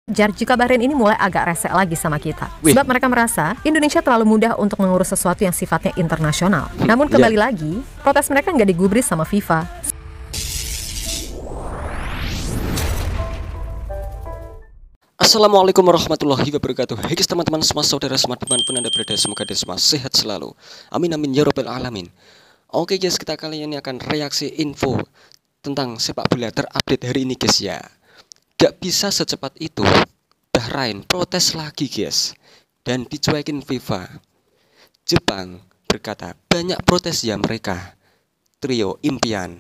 Wajar jika Bahrain ini mulai agak resek lagi sama kita. Wih. Sebab mereka merasa Indonesia terlalu mudah untuk mengurus sesuatu yang sifatnya internasional. Namun kembali lagi, protes mereka nggak digubris sama FIFA. Assalamualaikum warahmatullahi wabarakatuh. Hai guys, teman-teman semua, saudara semua, dimanapun Anda berada, semoga Anda semua sehat selalu. Amin amin ya robbal alamin. Oke guys, kita kali ini akan reaksi info tentang sepak bola terupdate hari ini guys ya. Gak bisa secepat itu, Bahrain protes lagi guys, dan dicuekin FIFA. Jepang berkata banyak protes ya mereka. Trio impian.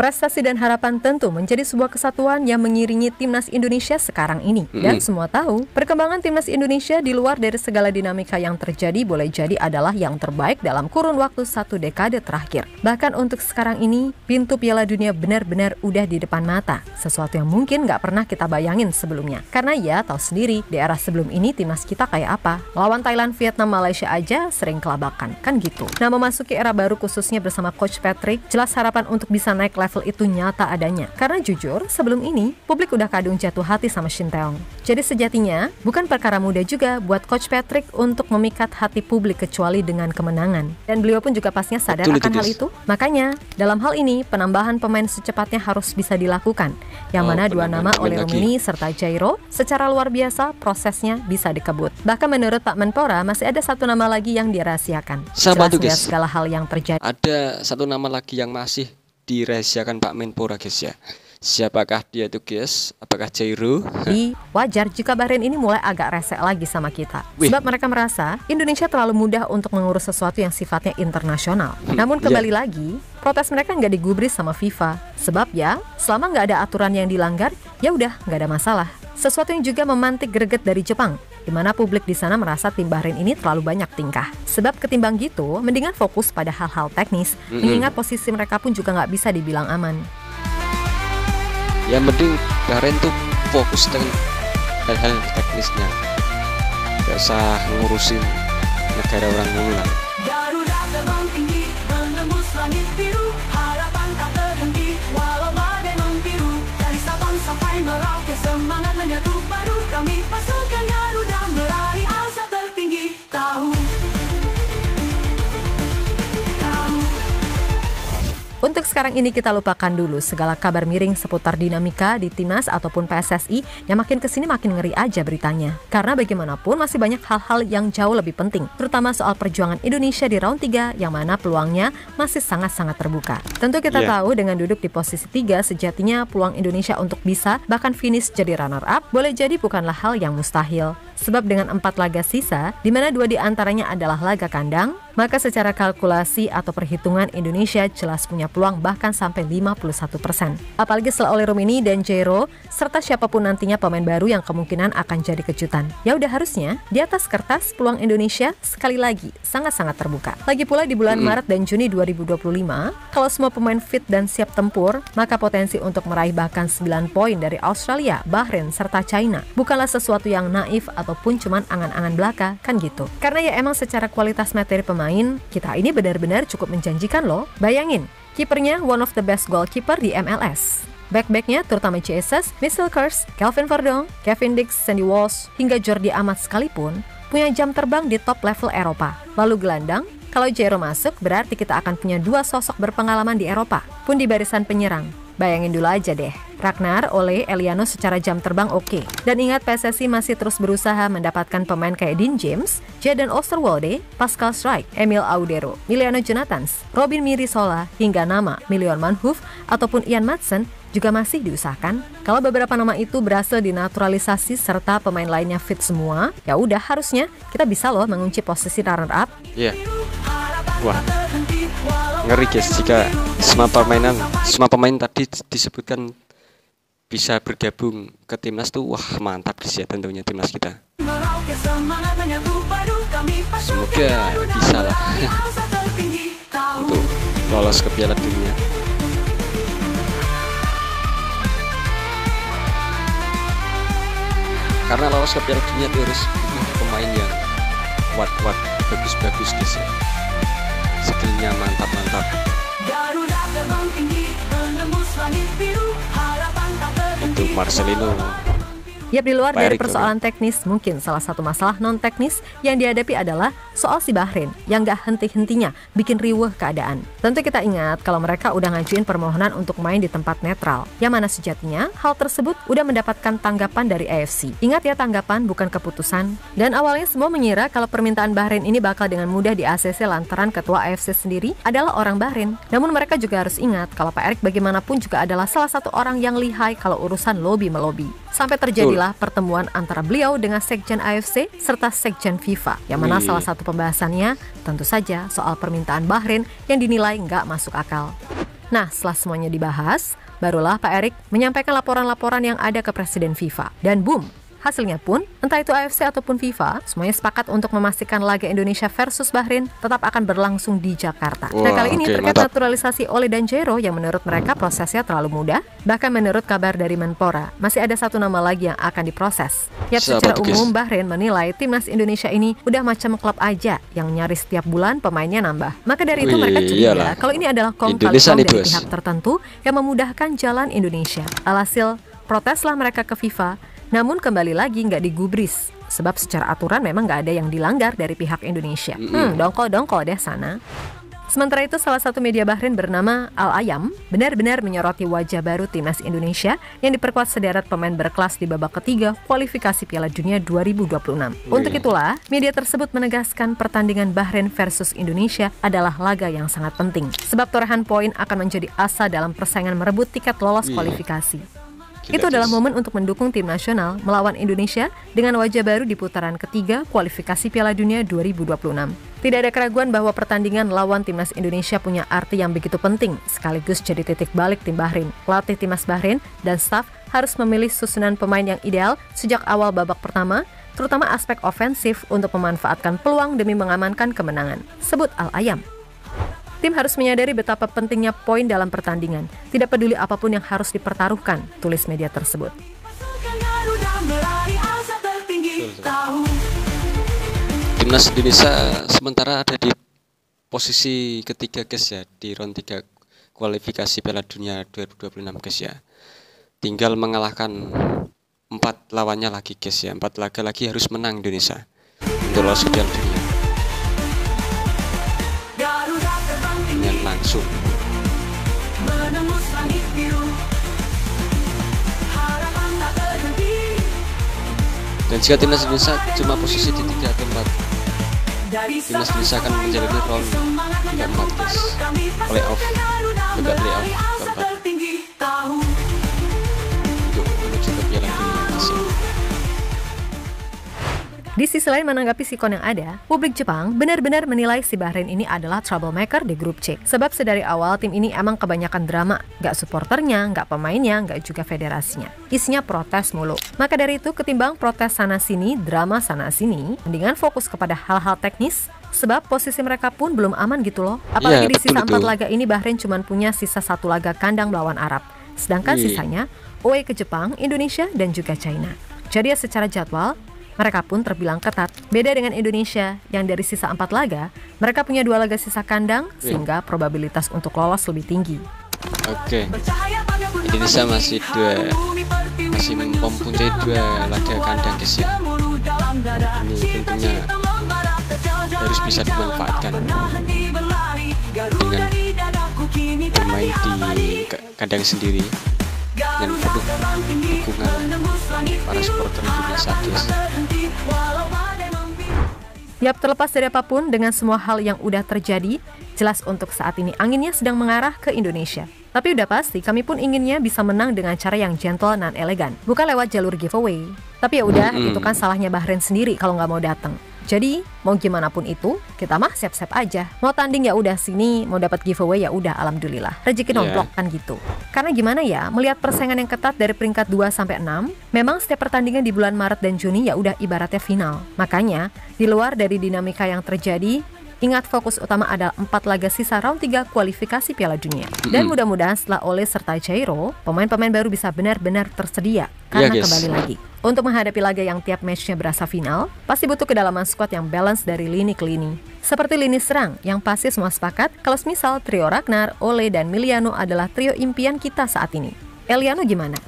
Prestasi dan harapan tentu menjadi sebuah kesatuan yang mengiringi timnas Indonesia sekarang ini. Dan semua tahu, perkembangan timnas Indonesia di luar dari segala dinamika yang terjadi boleh jadi adalah yang terbaik dalam kurun waktu 1 dekade terakhir. Bahkan untuk sekarang ini, pintu Piala Dunia benar-benar udah di depan mata. Sesuatu yang mungkin nggak pernah kita bayangin sebelumnya. Karena ya tahu sendiri, di era sebelum ini timnas kita kayak apa. Lawan Thailand, Vietnam, Malaysia aja sering kelabakan, kan gitu. Nah, memasuki era baru khususnya bersama Coach Patrick, jelas harapan untuk bisa naik level itu nyata adanya. Karena jujur, sebelum ini, publik udah kadung jatuh hati sama Shin Tae-yong. Jadi sejatinya, bukan perkara mudah juga buat Coach Patrick untuk memikat hati publik kecuali dengan kemenangan. Dan beliau pun juga pastinya sadar akan hal itu. Makanya, dalam hal ini, penambahan pemain secepatnya harus bisa dilakukan. Yang mana dua nama oleh Romini serta Jairo, secara luar biasa prosesnya bisa dikebut. Bahkan menurut Pak Menpora, masih ada satu nama lagi yang dirahasiakan. Siapa tuh guys? Segala hal yang terjadi. Ada satu nama lagi yang masih dirahasiakan Pak Menpora guys ya. Siapakah dia tuh guys? Apakah Jairo? Wajar jika Bahrain ini mulai agak resek lagi sama kita. Sebab mereka merasa Indonesia terlalu mudah untuk mengurus sesuatu yang sifatnya internasional. Namun kembali lagi, protes mereka nggak digubris sama FIFA. Sebab ya, selama nggak ada aturan yang dilanggar, ya udah nggak ada masalah. Sesuatu yang juga memantik greget dari Jepang, di mana publik di sana merasa tim Bahrain ini terlalu banyak tingkah. Sebab ketimbang gitu, mendingan fokus pada hal-hal teknis, mengingat posisi mereka pun juga nggak bisa dibilang aman. Yang penting Bahrain tuh fokus dengan hal-hal teknisnya, gak usah ngurusin negara orang dulu lah. Garuda terbang tinggi, menembus langit biru, harapan tak terhenti, walau badai membiru. Dari Sabang sampai Merauke, semangat menyatu padu, kami pasukan Garuda meraih asa tertinggi. Untuk sekarang ini kita lupakan dulu segala kabar miring seputar dinamika di Timnas ataupun PSSI yang makin kesini makin ngeri aja beritanya. Karena bagaimanapun masih banyak hal-hal yang jauh lebih penting, terutama soal perjuangan Indonesia di round 3 yang mana peluangnya masih sangat-sangat terbuka. Tentu kita tahu dengan duduk di posisi 3 sejatinya peluang Indonesia untuk bisa bahkan finish jadi runner up boleh jadi bukanlah hal yang mustahil. Sebab dengan 4 laga sisa, di mana 2 diantaranya adalah laga kandang, maka secara kalkulasi atau perhitungan Indonesia jelas punya peluang bahkan sampai 51%. Apalagi setelah oleh Romini dan Jairo, serta siapapun nantinya pemain baru yang kemungkinan akan jadi kejutan. Ya udah harusnya, di atas kertas peluang Indonesia sekali lagi sangat-sangat terbuka. Lagi pula di bulan Maret dan Juni 2025, kalau semua pemain fit dan siap tempur, maka potensi untuk meraih bahkan 9 poin dari Australia, Bahrain, serta China bukanlah sesuatu yang naif ataupun cuman angan-angan belaka, kan gitu. Karena ya emang secara kualitas materi pemain, kita ini benar-benar cukup menjanjikan loh. Bayangin, kipernya one of the best goalkeeper di MLS. Back-backnya terutama Jesus, Mitchell Kers, Kelvin Verdong, Kevin Dix, Sandy Walsh, hingga Jordi Amat sekalipun punya jam terbang di top level Eropa. Lalu gelandang, kalau Jairo masuk berarti kita akan punya 2 sosok berpengalaman di Eropa, pun di barisan penyerang. Bayangin dulu aja deh, Ragnar, Ole, Eliano secara jam terbang oke. Dan ingat PSSI masih terus berusaha mendapatkan pemain kayak Dean James, Jadon Osterwolde, Pascal Struijk, Emil Audero, Miliano Jonathans, Robin Mirisola, hingga nama Milion Manhoef ataupun Ian Madsen juga masih diusahakan. Kalau beberapa nama itu berhasil dinaturalisasi serta pemain lainnya fit semua, ya udah harusnya kita bisa loh mengunci posisi runner up. Wah, ngeri guys jika semua pemain tadi disebutkan bisa bergabung ke timnas tuh, wah mantap guys ya tentunya timnas kita. Semoga bisa lah untuk lolos ke Piala Dunia. Karena lolos ke Piala Dunia tuh harus pemain yang kuat-kuat, bagus-bagus guys ya. Skillnya mantap-mantap. Garuda terbang tinggi, menembus langit biru, harapan tak terhenti. Marcelino. Yap, di luar Pak dari Erik, persoalan teknis, mungkin salah satu masalah non-teknis yang dihadapi adalah soal si Bahrain yang gak henti-hentinya bikin riweuh keadaan. Tentu kita ingat kalau mereka udah ngajuin permohonan untuk main di tempat netral, yang mana sejatinya hal tersebut udah mendapatkan tanggapan dari AFC. Ingat ya, tanggapan bukan keputusan. Dan awalnya semua mengira kalau permintaan Bahrain ini bakal dengan mudah di ACC lantaran ketua AFC sendiri adalah orang Bahrain. Namun mereka juga harus ingat kalau Pak Erik bagaimanapun juga adalah salah satu orang yang lihai kalau urusan lobby-melobi. Sampai terjadilah pertemuan antara beliau dengan Sekjen AFC serta Sekjen FIFA, yang mana salah satu pembahasannya tentu saja soal permintaan Bahrain yang dinilai nggak masuk akal. Nah, setelah semuanya dibahas, barulah Pak Erik menyampaikan laporan-laporan yang ada ke Presiden FIFA. Dan boom! Hasilnya pun, entah itu AFC ataupun FIFA, semuanya sepakat untuk memastikan laga Indonesia versus Bahrain tetap akan berlangsung di Jakarta. Nah, kali ini terkait naturalisasi Ole dan Jairo yang menurut mereka prosesnya terlalu mudah. Bahkan menurut kabar dari Menpora, masih ada satu nama lagi yang akan diproses. Yap, secara umum Bahrain menilai timnas Indonesia ini udah macam klub aja yang nyaris setiap bulan pemainnya nambah. Maka dari itu mereka curiga kalau ini adalah kong kali kong dari pihak tertentu yang memudahkan jalan Indonesia. Alhasil, proteslah mereka ke FIFA. Namun kembali lagi nggak digubris, sebab secara aturan memang nggak ada yang dilanggar dari pihak Indonesia. Dongko deh sana. Sementara itu, salah satu media Bahrain bernama Al-Ayam benar-benar menyoroti wajah baru timnas Indonesia yang diperkuat sederet pemain berkelas di babak ketiga kualifikasi Piala Dunia 2026. Untuk itulah, media tersebut menegaskan pertandingan Bahrain versus Indonesia adalah laga yang sangat penting, sebab torehan poin akan menjadi asa dalam persaingan merebut tiket lolos kualifikasi. Itu adalah momen untuk mendukung tim nasional melawan Indonesia dengan wajah baru di putaran ketiga kualifikasi Piala Dunia 2026. Tidak ada keraguan bahwa pertandingan lawan timnas Indonesia punya arti yang begitu penting, sekaligus jadi titik balik tim Bahrain. Pelatih timnas Bahrain dan staf harus memilih susunan pemain yang ideal sejak awal babak pertama, terutama aspek ofensif untuk memanfaatkan peluang demi mengamankan kemenangan, sebut Al-Ayam. Tim harus menyadari betapa pentingnya poin dalam pertandingan, tidak peduli apapun yang harus dipertaruhkan, tulis media tersebut. Timnas Indonesia sementara ada di posisi ketiga guys ya, di round 3 kualifikasi Piala Dunia 2026 guys ya. Tinggal mengalahkan 4 lawannya lagi guys ya, 4 laga lagi harus menang Indonesia untuk lolos ke Piala Dunia. Langsung dan jika timnas Indonesia cuma posisi di 3 atau 4, timnas Indonesia akan menjalani round keempat guys, playoff keempat untuk menuju ke Piala Dunia Asia. Di sisi lain, menanggapi sikon yang ada, publik Jepang benar-benar menilai si Bahrain ini adalah troublemaker di grup C. Sebab sedari awal tim ini emang kebanyakan drama, nggak supporternya, nggak pemainnya, nggak juga federasinya. Isinya protes mulu. Maka dari itu, ketimbang protes sana-sini, drama sana-sini, mendingan fokus kepada hal-hal teknis, sebab posisi mereka pun belum aman gitu loh. Apalagi di sisa 4 laga ini Bahrain cuma punya sisa 1 laga kandang melawan Arab. Sedangkan sisanya away ke Jepang, Indonesia, dan juga China. Jadi ya secara jadwal, mereka pun terbilang ketat. Beda dengan Indonesia yang dari sisa 4 laga, mereka punya 2 laga sisa kandang, sehingga probabilitas untuk lolos lebih tinggi. Oke, Indonesia masih mempunyai 2 laga kandang guys ya. Ini tentunya harus bisa dimanfaatkan dengan bermain di kandang sendiri dan penuh dukungan para supporter Indonesia guys. Yap, terlepas dari apapun, dengan semua hal yang udah terjadi, jelas untuk saat ini anginnya sedang mengarah ke Indonesia. Tapi udah pasti kami pun inginnya bisa menang dengan cara yang gentle dan elegan, bukan lewat jalur giveaway. Tapi ya udah, itu kan salahnya Bahrain sendiri kalau nggak mau datang. Jadi mau gimana pun itu, kita mah siap-siap aja. Mau tanding ya udah sini, mau dapat giveaway ya udah, alhamdulillah. Rezeki nomplok kan gitu. Karena gimana ya, melihat persaingan yang ketat dari peringkat 2 sampai 6, memang setiap pertandingan di bulan Maret dan Juni ya udah ibaratnya final. Makanya, di luar dari dinamika yang terjadi, ingat fokus utama adalah 4 laga sisa round 3 kualifikasi Piala Dunia. Dan mudah-mudahan setelah Ole serta Jairo, pemain-pemain baru bisa benar-benar tersedia. Karena kembali lagi, untuk menghadapi laga yang tiap matchnya berasa final, pasti butuh kedalaman squad yang balance dari lini ke lini. Seperti lini serang, yang pasti semua sepakat kalau misal trio Ragnar, Ole, dan Miliano adalah trio impian kita saat ini. Eliano gimana?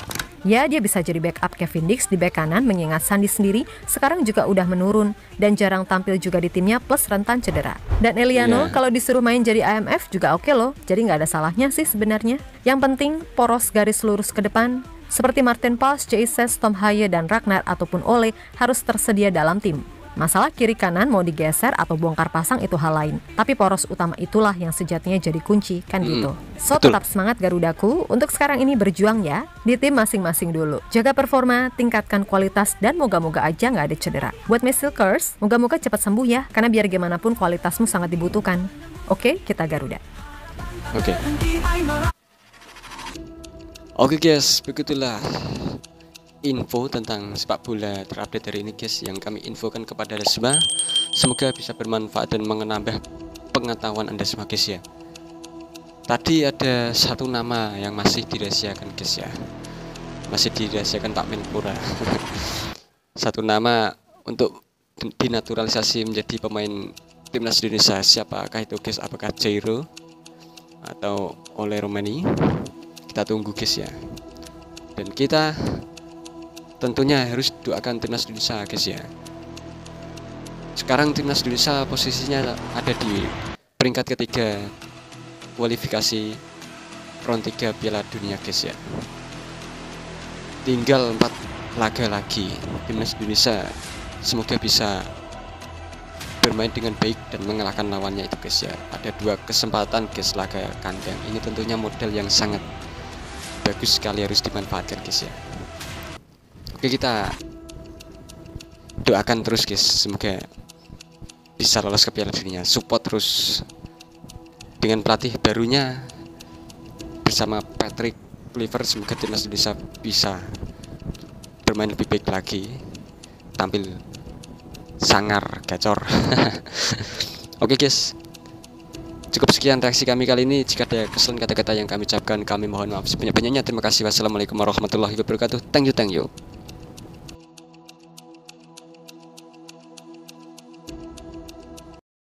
Ya, dia bisa jadi backup Kevin Dix di bek kanan mengingat Sandi sendiri sekarang juga udah menurun dan jarang tampil juga di timnya plus rentan cedera. Dan Eliano Iya. kalau disuruh main jadi IMF juga oke loh, jadi nggak ada salahnya sih sebenarnya. Yang penting poros garis lurus ke depan seperti Martin Pals, Jesus, Tom Haye, dan Ragnar ataupun Ole harus tersedia dalam tim. Masalah kiri kanan mau digeser atau bongkar pasang itu hal lain. Tapi poros utama itulah yang sejatinya jadi kunci, kan gitu. So, betul. tetap semangat Garudaku. Untuk sekarang ini berjuang ya, di tim masing-masing dulu. Jaga performa, tingkatkan kualitas, dan moga-moga aja nggak ada cedera. Buat Mesilkers, moga-moga cepat sembuh ya, karena biar gimana pun kualitasmu sangat dibutuhkan. Oke, kita Garuda. Oke. Terhenti hai merauke. Oke guys, begitulah info tentang sepak bola terupdate hari ini guys yang kami infokan kepada Anda semua. Semoga bisa bermanfaat dan menambah pengetahuan Anda semua guys ya. Tadi ada satu nama yang masih dirahasiakan guys ya. Masih dirahasiakan Pak Menpora. Satu nama untuk dinaturalisasi menjadi pemain timnas Indonesia. Siapakah itu guys? Apakah Jairo atau Ole Romani? Kita tunggu guys ya. Dan kita tentunya harus doakan timnas Indonesia guys ya. Sekarang timnas Indonesia posisinya ada di peringkat ketiga kualifikasi round 3 Piala Dunia guys ya. Tinggal 4 laga lagi. Timnas Indonesia semoga bisa bermain dengan baik dan mengalahkan lawannya itu guys ya. Ada 2 kesempatan guys laga kandang. Ini tentunya modal yang sangat bagus sekali, harus dimanfaatkan guys ya. Oke, kita doakan terus guys, semoga bisa lolos ke Piala Dunia. Support terus dengan pelatih barunya bersama Patrick Kluivert. Semoga timnas Indonesia bisa bermain lebih baik lagi, tampil sangar gacor. Oke guys, cukup sekian reaksi kami kali ini. Jika ada kesalahan kata-kata yang kami ucapkan, kami mohon maaf sebanyak-banyaknya. Terima kasih. Wassalamualaikum warahmatullahi wabarakatuh. Thank you.